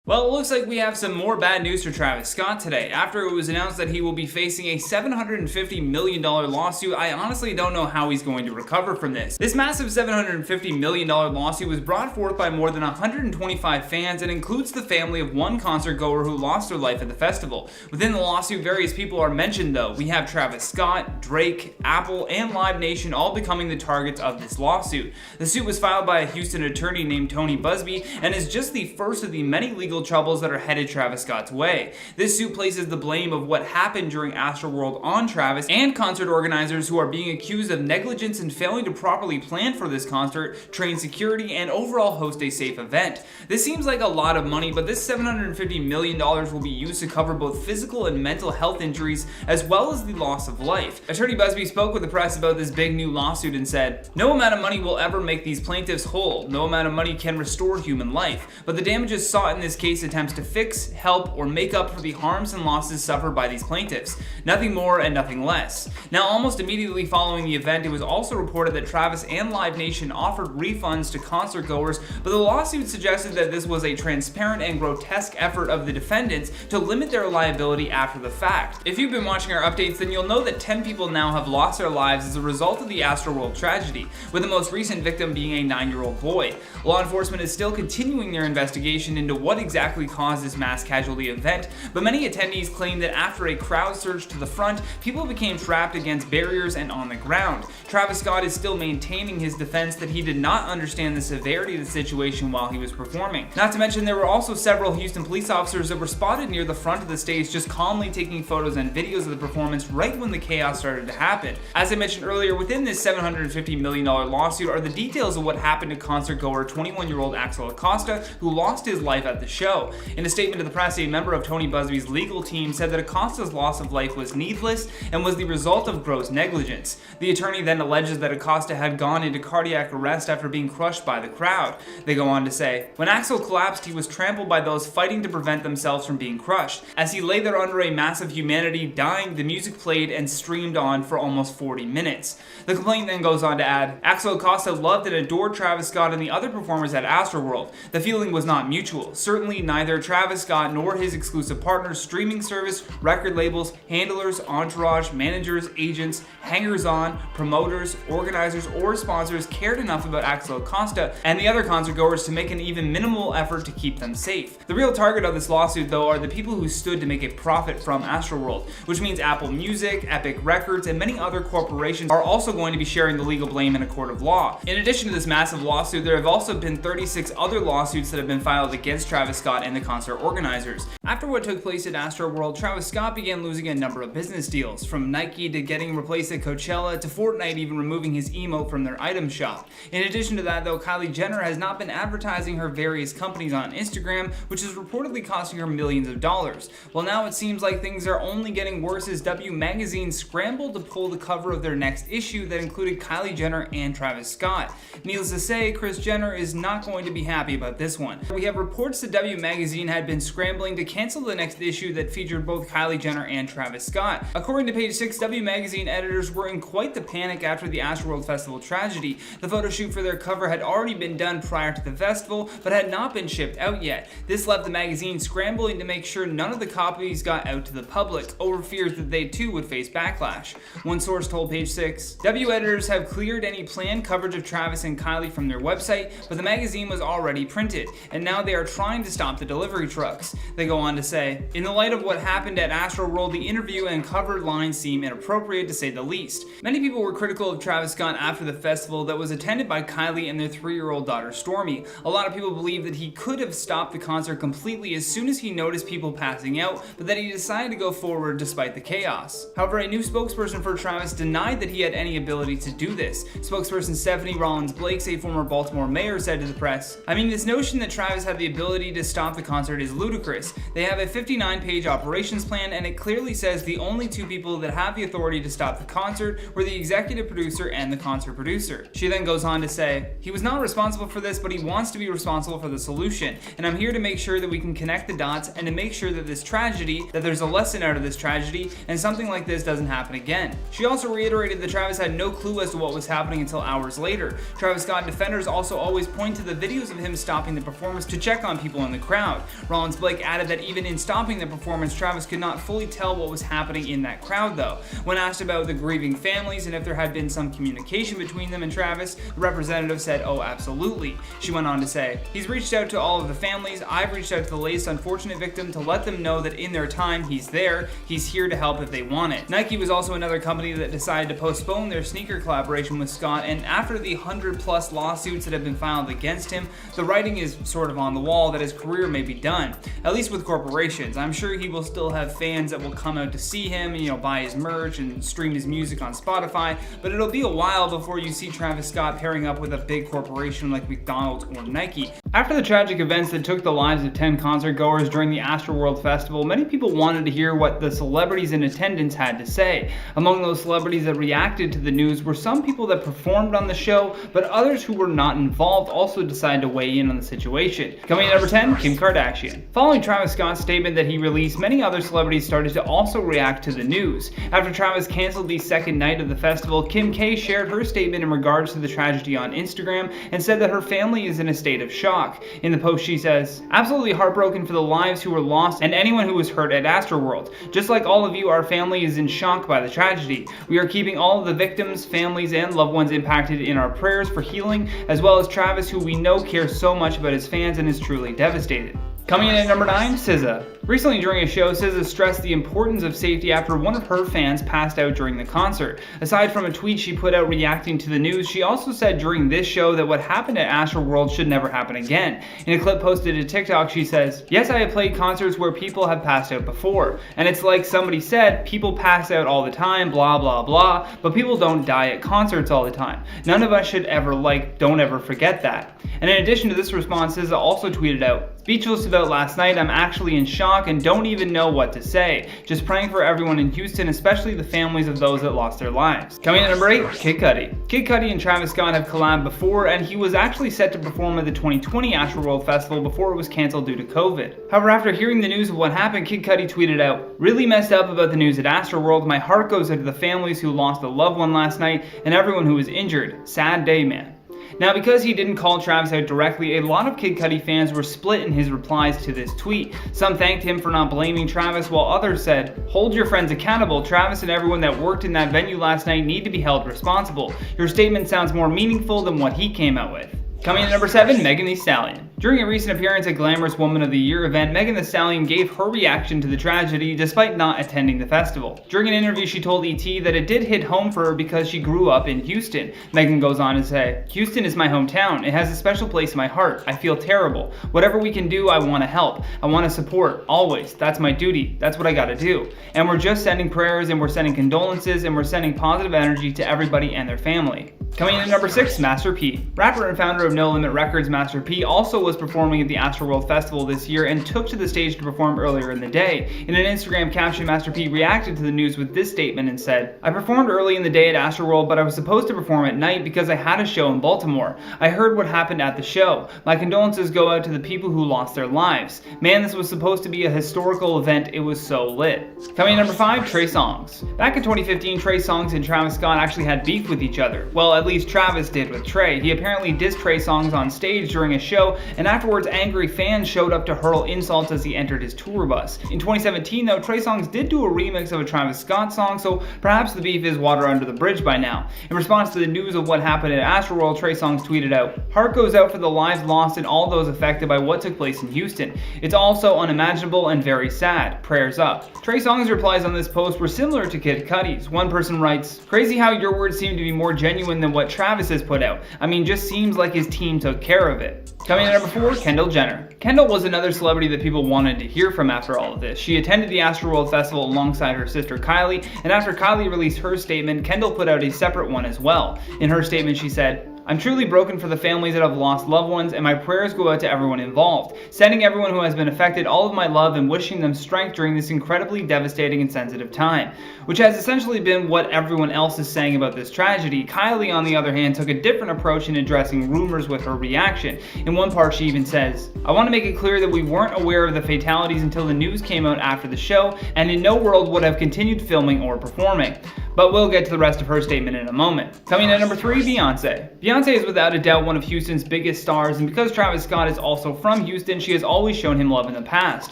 Well, it looks like we have some more bad news for Travis Scott today. After it was announced that he will be facing a $750 million lawsuit, I honestly don't know how he's going to recover from this. This massive $750 million lawsuit was brought forth by more than 125 fans and includes the family of one concert goer who lost their life at the festival. Within the lawsuit, various people are mentioned though. We have Travis Scott, Drake, Apple, and Live Nation all becoming the targets of this lawsuit. The suit was filed by a Houston attorney named Tony Busby and is just the first of the many legal troubles that are headed Travis Scott's way. This suit places the blame of what happened during Astroworld on Travis and concert organizers who are being accused of negligence and failing to properly plan for this concert, train security, and overall host a safe event. This seems like a lot of money, but this $750 million will be used to cover both physical and mental health injuries as well as the loss of life. Attorney Busby spoke with the press about this big new lawsuit and said, "No amount of money will ever make these plaintiffs whole. No amount of money can restore human life, but the damages sought in this case attempts to fix, help, or make up for the harms and losses suffered by these plaintiffs. Nothing more and nothing less." Now, almost immediately following the event, it was also reported that Travis and Live Nation offered refunds to concert goers, but the lawsuit suggested that this was a transparent and grotesque effort of the defendants to limit their liability after the fact. If you've been watching our updates, then you'll know that 10 people now have lost their lives as a result of the Astroworld tragedy, with the most recent victim being a 9-year-old boy. Law enforcement is still continuing their investigation into what exactly caused this mass casualty event, but many attendees claim that after a crowd surged to the front, people became trapped against barriers and on the ground. Travis Scott is still maintaining his defense that he did not understand the severity of the situation while he was performing. Not to mention, there were also several Houston police officers that were spotted near the front of the stage just calmly taking photos and videos of the performance right when the chaos started to happen. As I mentioned earlier, within this $750 million lawsuit are the details of what happened to concert goer 21-year-old Axel Acosta, who lost his life at the show. In a statement to the press, a member of Tony Busby's legal team said that Acosta's loss of life was needless and was the result of gross negligence. The attorney then alleges that Acosta had gone into cardiac arrest after being crushed by the crowd. They go on to say, "When Axel collapsed, he was trampled by those fighting to prevent themselves from being crushed. As he lay there under a mass of humanity dying, the music played and streamed on for almost 40 minutes. The complaint then goes on to add, "Axel Acosta loved and adored Travis Scott and the other performers at Astroworld. The feeling was not mutual. Certainly neither Travis Scott nor his exclusive partners, streaming service, record labels, handlers, entourage, managers, agents, hangers-on, promoters, organizers, or sponsors cared enough about Axel Acosta and the other concert goers to make an even minimal effort to keep them safe." The real target of this lawsuit, though, are the people who stood to make a profit from Astroworld, which means Apple Music, Epic Records, and many other corporations are also going to be sharing the legal blame in a court of law. In addition to this massive lawsuit, there have also been 36 other lawsuits that have been filed against Travis Scott and the concert organizers. After what took place at Astroworld, Travis Scott began losing a number of business deals, from Nike to getting replaced at Coachella to Fortnite even removing his emote from their item shop. In addition to that, though, Kylie Jenner has not been advertising her various companies on Instagram, which is reportedly costing her millions of dollars. Well, now it seems like things are only getting worse as W Magazine scrambled to pull the cover of their next issue that included Kylie Jenner and Travis Scott. Needless to say, Kris Jenner is not going to be happy about this one. We have reports that W Magazine had been scrambling to cancel the next issue that featured both Kylie Jenner and Travis Scott. According to page 6, W Magazine editors were in quite the panic after the Astroworld Festival tragedy. The photo shoot for their cover had already been done prior to the festival, but had not been shipped out yet. This left the magazine scrambling to make sure none of the copies got out to the public, over fears that they too would face backlash. One source told page 6, "W editors have cleared any planned coverage of Travis and Kylie from their website, but the magazine was already printed, and now they are trying to stop the delivery trucks." They go on to say, "In the light of what happened at Astroworld, the interview and covered lines seem inappropriate to say the least." Many people were critical of Travis Scott after the festival that was attended by Kylie and their 3-year-old daughter Stormy. A lot of people believe that he could have stopped the concert completely as soon as he noticed people passing out, but that he decided to go forward despite the chaos. However, a new spokesperson for Travis denied that he had any ability to do this. Spokesperson Stephanie Rollins-Blakes, a former Baltimore mayor, said to the press, "I mean, this notion that Travis had the ability to stop the concert is ludicrous. They have a 59-page operations plan, and it clearly says the only two people that have the authority to stop the concert were the executive producer and the concert producer." She then goes on to say, "He was not responsible for this, but he wants to be responsible for the solution, and I'm here to make sure that we can connect the dots and to make sure that this tragedy, that there's a lesson out of this tragedy, and something like this doesn't happen again." She also reiterated that Travis had no clue as to what was happening until hours later. Travis Scott defenders also always point to the videos of him stopping the performance to check on people in the the crowd. Rollins Blake added that even in stopping the performance, Travis could not fully tell what was happening in that crowd though. When asked about the grieving families and if there had been some communication between them and Travis, the representative said, "Oh, absolutely." She went on to say, "He's reached out to all of the families. I've reached out to the latest unfortunate victim to let them know that in their time, he's there. He's here to help if they want it." Nike was also another company that decided to postpone their sneaker collaboration with Scott, and after the 100+ lawsuits that have been filed against him, the writing is sort of on the wall that his career may be done, at least with corporations. I'm sure he will still have fans that will come out to see him and, buy his merch and stream his music on Spotify, but it'll be a while before you see Travis Scott pairing up with a big corporation like McDonald's or Nike. After the tragic events that took the lives of 10 concert goers during the Astroworld Festival, many people wanted to hear what the celebrities in attendance had to say. Among those celebrities that reacted to the news were some people that performed on the show, but others who were not involved also decided to weigh in on the situation. Coming in at number 10, Kim Kardashian. Following Travis Scott's statement that he released, many other celebrities started to also react to the news. After Travis canceled the second night of the festival, Kim K shared her statement in regards to the tragedy on Instagram and said that her family is in a state of shock. In the post she says, "Absolutely heartbroken for the lives who were lost and anyone who was hurt at Astroworld. Just like all of you, our family is in shock by the tragedy. We are keeping all of the victims, families, and loved ones impacted in our prayers for healing, as well as Travis, who we know cares so much about his fans and is truly devastated." Coming in at number 9, SZA. Recently during a show, SZA stressed the importance of safety after one of her fans passed out during the concert. Aside from a tweet she put out reacting to the news, she also said during this show that what happened at Astroworld should never happen again. In a clip posted to TikTok, she says, "Yes, I have played concerts where people have passed out before. And it's like somebody said, people pass out all the time, blah, blah, blah, but people don't die at concerts all the time. None of us should ever don't ever forget that." And in addition to this response, SZA also tweeted out, "Speechless about last night, I'm actually in shock and don't even know what to say. Just praying for everyone in Houston, especially the families of those that lost their lives." Coming in at number 8, Kid Cudi. Kid Cudi and Travis Scott have collabed before, and he was actually set to perform at the 2020 Astroworld Festival before it was cancelled due to COVID. However, after hearing the news of what happened, Kid Cudi tweeted out, "Really messed up about the news at Astroworld. My heart goes out to the families who lost a loved one last night and everyone who was injured. Sad day, man." Now, because he didn't call Travis out directly, a lot of Kid Cudi fans were split in his replies to this tweet. Some thanked him for not blaming Travis, while others said, "Hold your friends accountable. Travis and everyone that worked in that venue last night need to be held responsible. Your statement sounds more meaningful than what he came out with." Coming in at number 7, Megan Thee Stallion. During a recent appearance at Glamorous Woman of the Year event, Megan Thee Stallion gave her reaction to the tragedy despite not attending the festival. During an interview, she told ET that it did hit home for her because she grew up in Houston. Megan goes on to say, "Houston is my hometown. It has a special place in my heart. I feel terrible. Whatever we can do, I want to help. I want to support, always. That's my duty. That's what I gotta do. And we're just sending prayers, and we're sending condolences, and we're sending positive energy to everybody and their family." Coming in at number 6, Master P. Rapper and founder of No Limit Records, Master P also was performing at the Astroworld Festival this year and took to the stage to perform earlier in the day. In an Instagram caption, Master P reacted to the news with this statement and said, "I performed early in the day at Astroworld, but I was supposed to perform at night because I had a show in Baltimore. I heard what happened at the show. My condolences go out to the people who lost their lives. Man, this was supposed to be a historical event. It was so lit." Coming in number 5, Trey Songz. Back in 2015, Trey Songz and Travis Scott actually had beef with each other. Well, at least Travis did with Trey. He apparently dissed Trey Songz on stage during a show, and afterwards angry fans showed up to hurl insults as he entered his tour bus. In 2017 though, Trey Songz did do a remix of a Travis Scott song, so perhaps the beef is water under the bridge by now. In response to the news of what happened at Astroworld, Trey Songz tweeted out, "Heart goes out for the lives lost and all those affected by what took place in Houston. It's all so unimaginable and very sad. Prayers up." Trey Songz replies on this post were similar to Kid Cudi's. One person writes, "Crazy how your words seem to be more genuine than what Travis has put out. I mean, just seems like his team took care of it." Coming in at number 4, Kendall Jenner. Kendall was another celebrity that people wanted to hear from after all of this. She attended the Astroworld Festival alongside her sister Kylie, and after Kylie released her statement, Kendall put out a separate one as well. In her statement, she said, "I'm truly broken for the families that have lost loved ones, and my prayers go out to everyone involved. Sending everyone who has been affected all of my love and wishing them strength during this incredibly devastating and sensitive time." Which has essentially been what everyone else is saying about this tragedy. Kylie, on the other hand, took a different approach in addressing rumors with her reaction. In one part, she even says, "I want to make it clear that we weren't aware of the fatalities until the news came out after the show, and in no world would have continued filming or performing. But we'll get to the rest of her statement in a moment. Coming in at number 3, Beyoncé. Beyoncé is without a doubt one of Houston's biggest stars, and because Travis Scott is also from Houston, she has always shown him love in the past.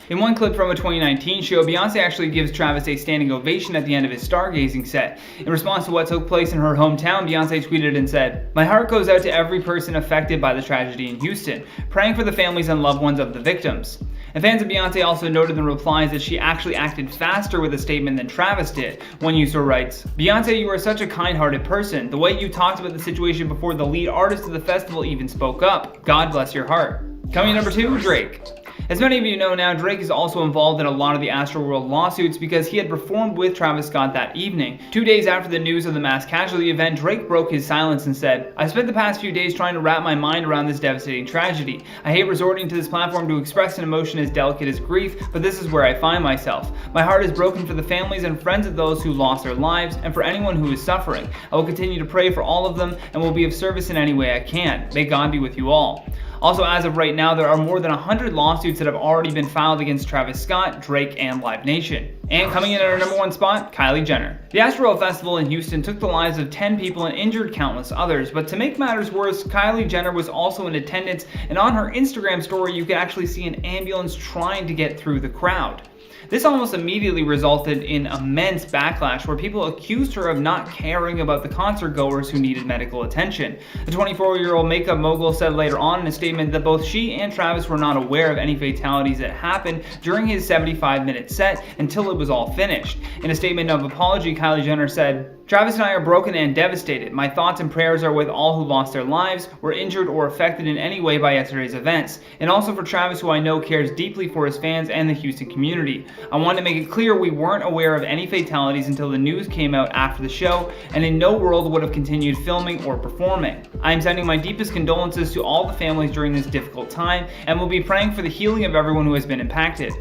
In one clip from a 2019 show, Beyoncé actually gives Travis a standing ovation at the end of his stargazing set. In response to what took place in her hometown, Beyoncé tweeted and said, "My heart goes out to every person affected by the tragedy in Houston, praying for the families and loved ones of the victims." And fans of Beyoncé also noted in the replies that she actually acted faster with a statement than Travis did. One user writes, "Beyoncé, you are such a kind-hearted person. The way you talked about the situation before the lead artist of the festival even spoke up. God bless your heart." Coming in number 2, Drake. As many of you know now, Drake is also involved in a lot of the Astroworld lawsuits because he had performed with Travis Scott that evening. 2 days after the news of the mass casualty event, Drake broke his silence and said, "I spent the past few days trying to wrap my mind around this devastating tragedy. I hate resorting to this platform to express an emotion as delicate as grief, but this is where I find myself. My heart is broken for the families and friends of those who lost their lives and for anyone who is suffering. I will continue to pray for all of them and will be of service in any way I can. May God be with you all." Also, as of right now, there are more than 100 lawsuits that have already been filed against Travis Scott, Drake, and Live Nation. And coming in at our number 1 spot, Kylie Jenner. The Astroworld Festival in Houston took the lives of 10 people and injured countless others, but to make matters worse, Kylie Jenner was also in attendance, and on her Instagram story you could actually see an ambulance trying to get through the crowd. This almost immediately resulted in immense backlash where people accused her of not caring about the concertgoers who needed medical attention. The 24-year-old makeup mogul said later on in a statement that both she and Travis were not aware of any fatalities that happened during his 75-minute set until it was all finished. In a statement of apology, Kylie Jenner said, "Travis and I are broken and devastated. My thoughts and prayers are with all who lost their lives, were injured, or affected in any way by yesterday's events, and also for Travis, who I know cares deeply for his fans and the Houston community. I wanted to make it clear we weren't aware of any fatalities until the news came out after the show, and in no world would have continued filming or performing. I am sending my deepest condolences to all the families during this difficult time, and will be praying for the healing of everyone who has been impacted."